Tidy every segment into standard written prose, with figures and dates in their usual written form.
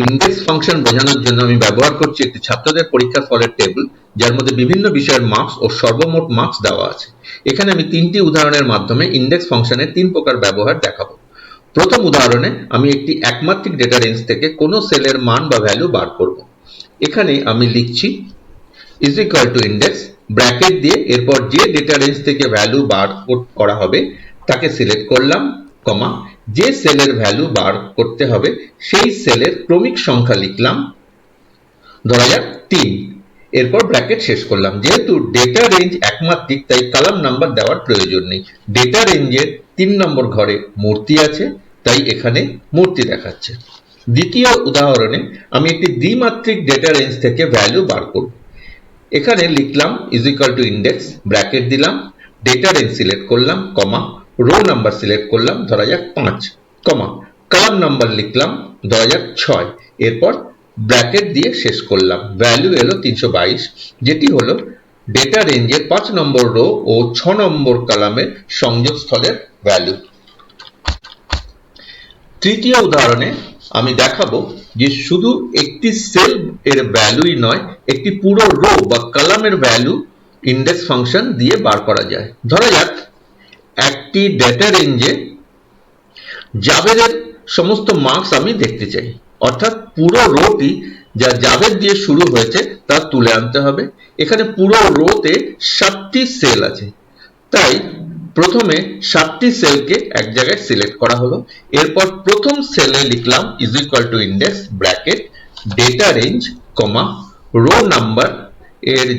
Index function বোঝানোর জন্য আমি ব্যবহার করছি একটি ছাত্রদের পরীক্ষার ফলের টেবিল, যার মধ্যে বিভিন্ন বিষয়ের মার্কস ও সর্বমোট মার্কস দেওয়া আছে। এখানে আমি তিনটি উদাহরণের মাধ্যমে ইন্ডেক্স ফাংশনের তিন প্রকার ব্যবহার দেখাবো। প্রথম উদাহরণে আমি একটি একমাত্রিক ডেটা রেঞ্জ থেকে কোনো সেলের মান বা ভ্যালু বার করব। এখানে আমি লিখছি is equal to index, bracket দিয়ে এরপর যে ডেটা রেঞ্জ থেকে ভ্যালু বার করা হবে তাকে সিলেক্ট করলাম, কমা, যে সেলের ভ্যালু বার করতে হবে সেই সেলের ক্রমিক সংখ্যা লিখলাম, ধরা যাক 3, এরপর ব্র্যাকেট শেষ করলাম। যেহেতু ডেটা রেঞ্জ একমাত্রিক তাই কলাম নাম্বার দেওয়ার প্রয়োজন নেই। ডেটা রেঞ্জের 3 নম্বর ঘরে মূর্তি আছে তাই এখানে মূর্তি দেখাচ্ছে। দ্বিতীয় উদাহরণে আমি একটি দ্বিমাত্রিক ডেটা রেঞ্জ থেকে ভ্যালু বার করব। এখানে লিখলাম is equal to index, bracket দিলাম, ডেটা রেঞ্জ সিলেক্ট করলাম, কমা, রো নাম্বার সিলেক্ট করলাম, ধরা যাক 5, কমা, কলাম নাম্বার লিখলাম, ধরা যাক 6, এরপর ব্র্যাকেট দিয়ে শেষ করলাম। ভ্যালু এলো 322, যেটি হলো ডেটা রেঞ্জের 5 নম্বর রো ও 6 নম্বর কলামের সংযোগস্থলের ভ্যালু। তৃতীয় উদাহরণে আমি দেখাবো যে শুধু একটি সেল এর ভ্যালুই নয়, একটি পুরো রো বা কলামের ভ্যালু ইন্ডেক্স ফাংশন দিয়ে বার করা যায়। ধরা যাক একটি ডেটা রেঞ্জে জাভেদের সমস্ত মার্কস আমি দেখতে চাই, অর্থাৎ পুরো রোটি যা জাভেদ দিয়ে শুরু হয়েছে তা তুলে আনতে হবে। এখানে পুরো রোতে 7টি সেল আছে, তাই প্রথমে 7টি সেলকে এক জায়গায় সিলেক্ট করা হলো। এরপর প্রথম সেলে লিখলাম is equal to index, bracket, data range, comma, rho number এর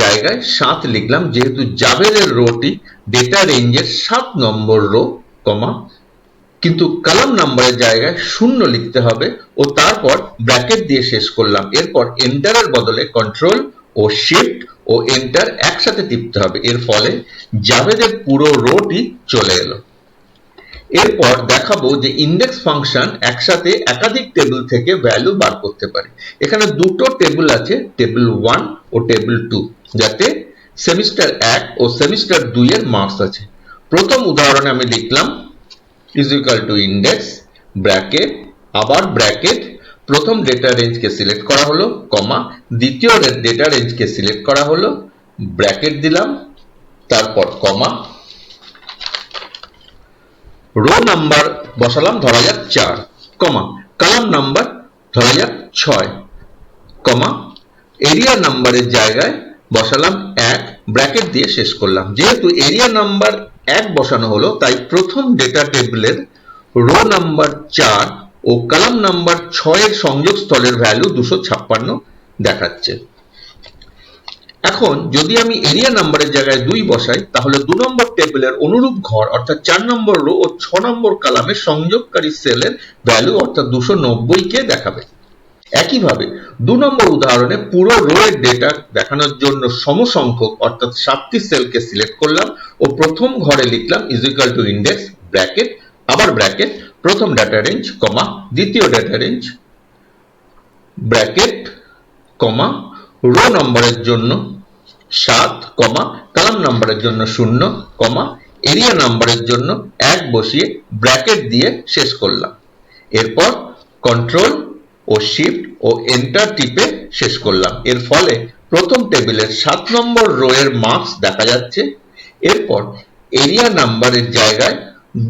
জায়গায় 7 লিখলাম, যেহেতু জাভেদের রোটি ডেটা রেঞ্জের 7 নম্বর রো, কমা, কিন্তু কলাম নাম্বারের জায়গায় 0 লিখতে হবে ও তারপর ব্র্যাকেট দিয়ে শেষ করলাম। এরপর এন্টারের বদলে কন্ট্রোল ও শিফট ও এন্টার একসাথে টিপতে হবে। এর ফলে জাভেদের পুরো রোটি চলে এলো। এরপর দেখাবো যে ইন্ডেক্স ফাংশন একসাথে একাধিক টেবিল থেকে ভ্যালু বার করতে পারে। এখানে দুটো টেবিল আছে, টেবিল 1 ও টেবিল 2, যাতে সেমিস্টার 1 ও সেমিস্টার 2 এর মার্কস আছে। প্রথম উদাহরণে আমি লিখলাম is equal to index, bracket, আবার ব্র্যাকেট, প্রথম ডেটা রেঞ্জকে সিলেক্ট করা হলো, কমা, দ্বিতীয় ডেটা রেঞ্জকে সিলেক্ট করা হলো, ব্র্যাকেট দিলাম, তারপর কমা, রো নাম্বার বসালাম, ধরা যাক 4, কমা, কলাম নাম্বার ধরা যাক 6, কমা, এরিয়া নাম্বারের জায়গায় বসালাম 1, ব্র্যাকেট দিয়ে শেষ করলাম। যেহেতু এরিয়া নাম্বার 1 বসানো হলো তাই প্রথম ডেটা টেবিলের রো নাম্বার 4 ও কলাম নাম্বার 6 এর সংযোগস্থলের ভ্যালু 256 দেখাচ্ছে। এখন যদি আমি এরিয়া নাম্বারের জায়গায় 2 বসাই তাহলে 2 নম্বর টেবিলের অনুরূপ ঘর অর্থাৎ 4 নম্বর রো ও 6 নম্বর কলামের সংযোগকারী সেলের ভ্যালু অর্থাৎ 290 কে দেখাবে। একইভাবে 2 নম্বর উদাহরণে পুরো রো এর ডেটা দেখানোর জন্য সমসংখ্যক অর্থাৎ 7টি সেলকে সিলেক্ট করলাম ও প্রথম ঘরে লিখলাম is equal to index, bracket, আবার ব্র্যাকেট, প্রথম ডেটা রেঞ্জ, কমা, দ্বিতীয় ডেটা রেঞ্জ, ব্র্যাকেট, কমা, রো নম্বরের জন্য 7, কমা, কলাম নম্বরের জন্য 0, কমা, এরিয়া নাম্বারের জন্য 1 বসিয়ে ব্র্যাকেট দিয়ে শেষ করলাম। এরপর কন্ট্রোল ও শিফট ও এন্টার টিপে শেষ করলাম। এর ফলে প্রথম টেবিলের 7 নম্বর রো এর মার্কস দেখা যাচ্ছে। এরপর এরিয়া নাম্বারের জায়গায়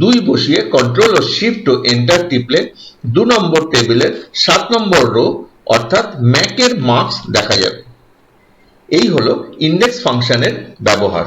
2 বসিয়ে কন্ট্রোল ও শিফট ও এন্টার টিপলে 2 নম্বর টেবিলের 7 নম্বর রো অর্থাৎ ম্যাকের মার্কস দেখা যাবে। এই হলো ইন্ডেক্স ফাংশনের ব্যবহার।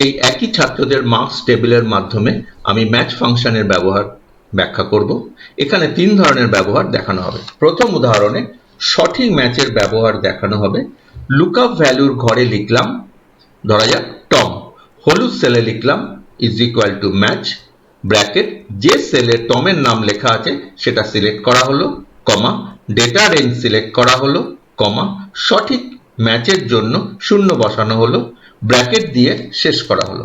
এই একই ছাত্রদের মার্কস টেবিলের মাধ্যমে আমি ম্যাচ ফাংশনের ব্যবহার ব্যাখ্যা করব। এখানে 3 ধরনের ব্যবহার দেখানো হবে। প্রথম উদাহরণে সঠিক ম্যাচের ব্যবহার দেখানো হবে। লুকআপ ভ্যালুর ঘরে লিখলাম ধরা যাক টম, হলুদ সেলে লিখলাম is equal to match, bracket যে সেলে টমের নাম লেখা আছে সেটা সিলেক্ট করা হলো, কমা, ডেটা রেঞ্জ সিলেক্ট করা হলো, কমা, সঠিক ম্যাচের জন্য 0 বসানো হলো, ব্র্যাকেট দিয়ে শেষ করা হলো।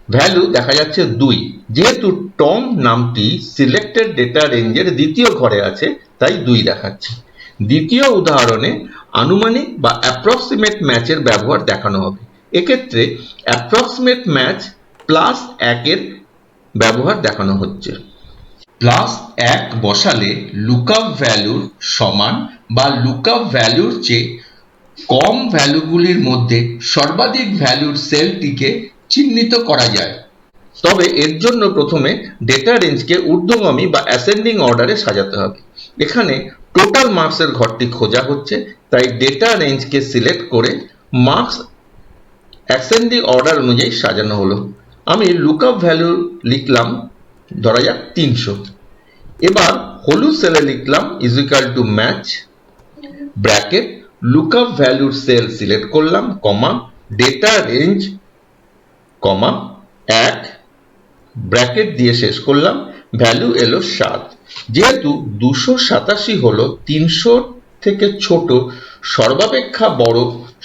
ভ্যালু দেখা যাচ্ছে 2, যেহেতু টম নামটি সিলেক্টেড ডেটা রেঞ্জের দ্বিতীয় ঘরে আছে তাই 2 দেখাচ্ছে। দ্বিতীয় উদাহরণে আনুমানিক বা অ্যাপ্রক্সিমেট ম্যাচের ব্যবহার দেখানো হবে। এক্ষেত্রে অ্যাপ্রক্সিমেট ম্যাচ +1 এর ব্যবহার দেখানো হচ্ছে। +1 বসালে লুকআপ ভ্যালুর সমান বা লুকআপ ভ্যালুর চেয়ে কম ভ্যালুগুলির মধ্যে সর্বাধিক ভ্যালুর সেলটিকে চিহ্নিত করা যায়। তবে এর জন্য প্রথমে ডেটা রেঞ্জকে ঊর্ধ্বগামী বা অ্যাসেন্ডিং অর্ডারে সাজাতে হবে। এখানে টোটাল মার্কসের ঘরটি খোঁজা হচ্ছে, তাই ডেটা রেঞ্জকে সিলেক্ট করে মার্কস অ্যাসেন্ডিং অর্ডার অনুযায়ী সাজানো হলো। আমি লুকআপ ভ্যালু লিখলাম ধরা যাক 300। এবার হলুদ সেলে লিখলাম is equal to match, bracket lookup ভ্যালুর সেল সিলেক্ট করলাম, কমা, ডেটা রেঞ্জ, কমা 1, ব্র্যাকেট দিয়ে শেষ করলাম, ভ্যালু এলো 7। যেহেতু 287 হলো 300 থেকে ছোট সর্বাপেক্ষা বড়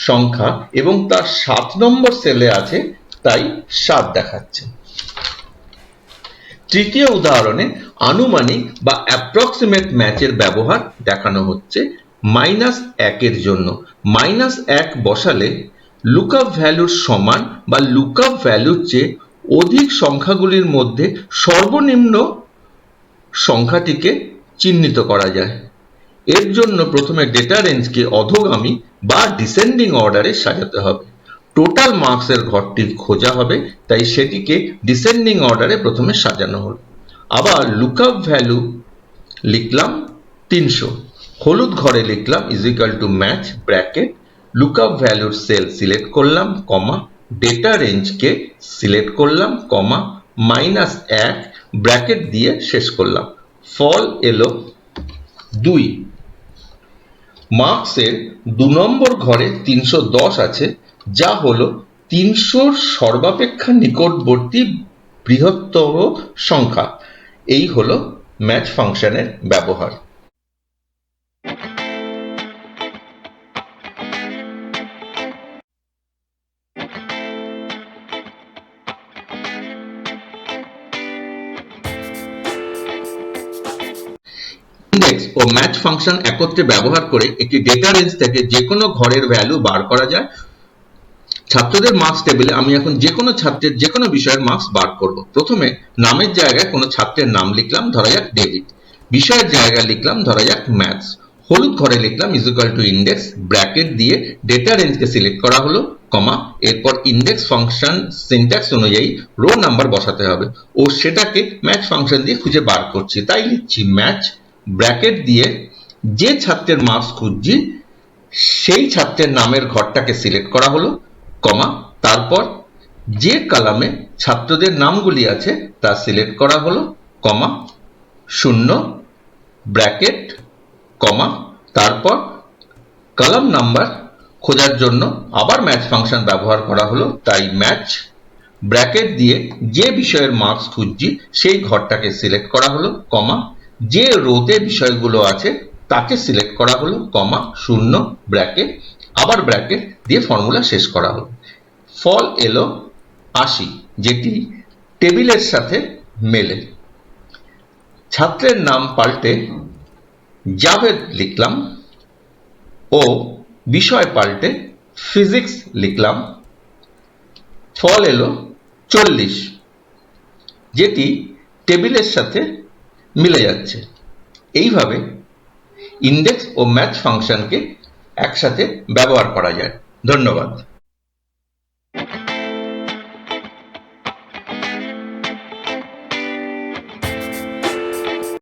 সংখ্যা এবং তা 7 নম্বর সেলে আছে তাই 7 দেখাচ্ছে। তৃতীয় উদাহরণে আনুমানিক বা অ্যাপ্রক্সিমেট ম্যাচের ব্যবহার দেখানো হচ্ছে। -1 এর জন্য -1 বসালে লুকআপ ভ্যালুর সমান বা লুকআপ ভ্যালুর চেয়ে অধিক সংখ্যাগুলির মধ্যে সর্বনিম্ন সংখ্যাটিকে চিহ্নিত করা যায়। এর জন্য প্রথমে ডেটা রেঞ্জকে অধোগামী বা ডিসেন্ডিং অর্ডারে সাজাতে হবে। টোটাল মার্কসের ঘরটি খোঁজা হবে, তাই সেটিকে ডিসেন্ডিং অর্ডারে প্রথমে সাজানো হলো। আবার লুকআপ ভ্যালু লিখলাম 300, হলুদ ঘরে লিখলাম is equal to match, bracket lookup ভ্যালুর সেল সিলেক্ট করলাম, কমা, ডেটা রেঞ্জকে সিলেক্ট করলাম, কমা, -1, ব্র্যাকেট দিয়ে শেষ করলাম। ফল এলো 2। মার্কসের 2 নম্বর ঘরে 310 আছে, যা হলো 300 সর্বাপেক্ষা নিকটবর্তী বৃহত্তর সংখ্যা। এই হলো ম্যাচ ফাংশনের ব্যবহার। ইন্ডেক্স ও ম্যাচ ফাংশন একত্রে ব্যবহার করে একটি ডেটা রেঞ্জ থেকে যে কোনো ঘরের ভ্যালু বার করা যায়। ছাত্রদের মার্কস টেবিলে আমি এখন যে কোনো ছাত্রের যে কোনো বিষয়ের মার্কস বার করব। প্রথমে নামের জায়গায় কোনো ছাত্রের নাম লিখলাম ধরা যাক ডেভিড, বিষয়ের জায়গায় লিখলাম ধরা যাক ম্যাথস, হলুদ ঘরে লিখলাম is equal to index, bracket দিয়ে ডেটা রেঞ্জকে সিলেক্ট করা হলো, কমা, এরপর ইন্ডেক্স ফাংশন সিনট্যাক্স অনুযায়ী রো নাম্বার বসাতে হবে ও সেটাকে ম্যাচ ফাংশন দিয়ে খুঁজে বার করছি, তাই লিখছি ম্যাচ, ব্র্যাকেট দিয়ে যে ছাত্রের মার্কস খুঁজছি সেই ছাত্রের নামের ঘরটাকে সিলেক্ট করা হলো, কমা, তারপর যে কলামে ছাত্রদের নামগুলি আছে তা সিলেক্ট করা হলো, কমা, 0, ব্র্যাকেট, কমা, তারপর কলাম নাম্বার খোঁজার জন্য আবার ম্যাচ ফাংশন ব্যবহার করা হলো, তাই ম্যাচ, ব্র্যাকেট দিয়ে যে বিষয়ের মার্কস খুঁজছি সেই ঘরটাকে সিলেক্ট করা হলো, কমা, যে রোতে বিষয়গুলো আছে তাকে সিলেক্ট করা হলো, কমা, 0, ব্র্যাকেট, আবার ব্র্যাকেট দিয়ে ফর্মুলা শেষ করা হলো। ফল এলো 80, যেটি টেবিলের সাথে মেলে। ছাত্রের নাম পাল্টে জাভেদ লিখলাম ও বিষয় পাল্টে ফিজিক্স লিখলাম। ফল এলো 40, যেটি টেবিলের সাথে মিলে যাচ্ছে। এইভাবে ইন্ডেক্স ও ম্যাচ ফাংশনকে একসাথে ব্যবহার করা যায়। ধন্যবাদ।